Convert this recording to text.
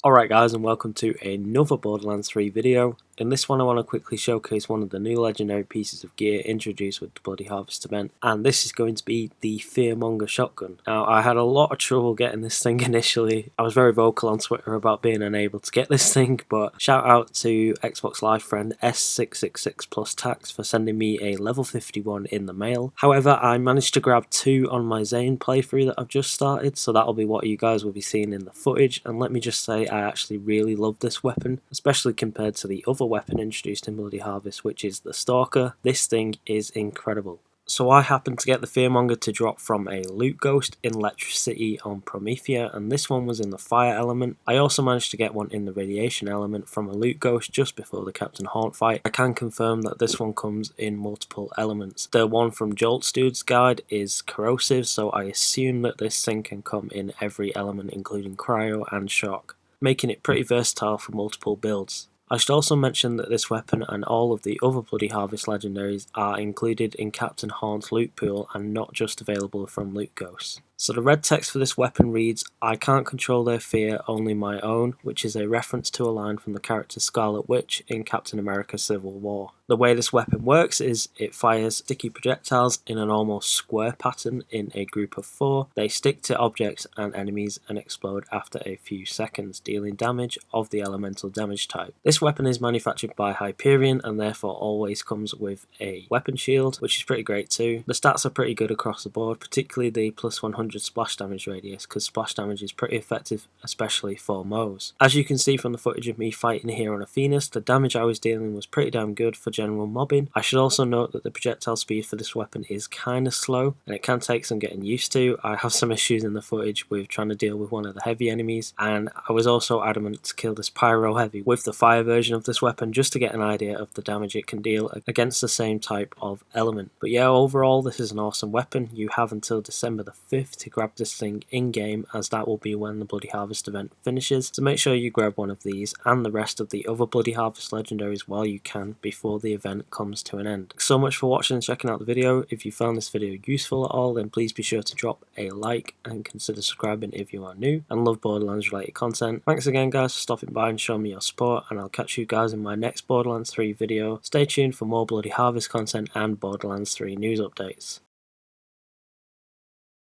Alright guys, and welcome to another Borderlands 3 video. In this one I want to quickly showcase one of the new legendary pieces of gear introduced with the Bloody Harvest event, and this is going to be the Fearmonger shotgun. Now I had a lot of trouble getting this thing initially. I was very vocal on Twitter about being unable to get this thing, but shout out to Xbox Live friend S666 plus tax for sending me a level 51 in the mail. However, I managed to grab 2 on my Zane playthrough that I've just started, so that'll be what you guys will be seeing in the footage, and let me just say I actually really love this weapon, especially compared to the other weapon introduced in Bloody Harvest, which is the Stalker. This thing is incredible. So I happened to get the Fearmonger to drop from a loot ghost in Electricity on Promethea, and this one was in the fire element. I also managed to get one in the radiation element from a loot ghost just before the Captain Haunt fight. I can confirm that this one comes in multiple elements. The one from Jolt's Dude's guide is corrosive, so I assume that this thing can come in every element including cryo and shock, making it pretty versatile for multiple builds. I should also mention that this weapon and all of the other Bloody Harvest legendaries are included in Captain Haunt's loot pool and not just available from loot ghosts. So the red text for this weapon reads, "I can't control their fear, only my own," which is a reference to a line from the character Scarlet Witch in Captain America Civil War. The way this weapon works is it fires sticky projectiles in an almost square pattern in a group of 4. They stick to objects and enemies and explode after a few seconds, dealing damage of the elemental damage type. This weapon is manufactured by Hyperion and therefore always comes with a weapon shield, which is pretty great too. The stats are pretty good across the board, particularly the plus 100 splash damage radius, because splash damage is pretty effective, especially for Moes. As you can see from the footage of me fighting here on Athena, the damage I was dealing was pretty damn good for general mobbing. I should also note that the projectile speed for this weapon is kinda slow, and it can take some getting used to. I have some issues in the footage with trying to deal with one of the heavy enemies, and I was also adamant to kill this pyro heavy with the fire version of this weapon just to get an idea of the damage it can deal against the same type of element. But yeah, overall this is an awesome weapon. You have until December the 5th to grab this thing in-game, as that will be when the Bloody Harvest event finishes, so make sure you grab one of these and the rest of the other Bloody Harvest legendaries while you can before the event comes to an end. Thanks so much for watching and checking out the video. If you found this video useful at all, then please be sure to drop a like and consider subscribing if you are new and love Borderlands related content. Thanks again guys for stopping by and showing me your support, and I'll catch you guys in my next Borderlands 3 video. Stay tuned for more Bloody Harvest content and Borderlands 3 news updates.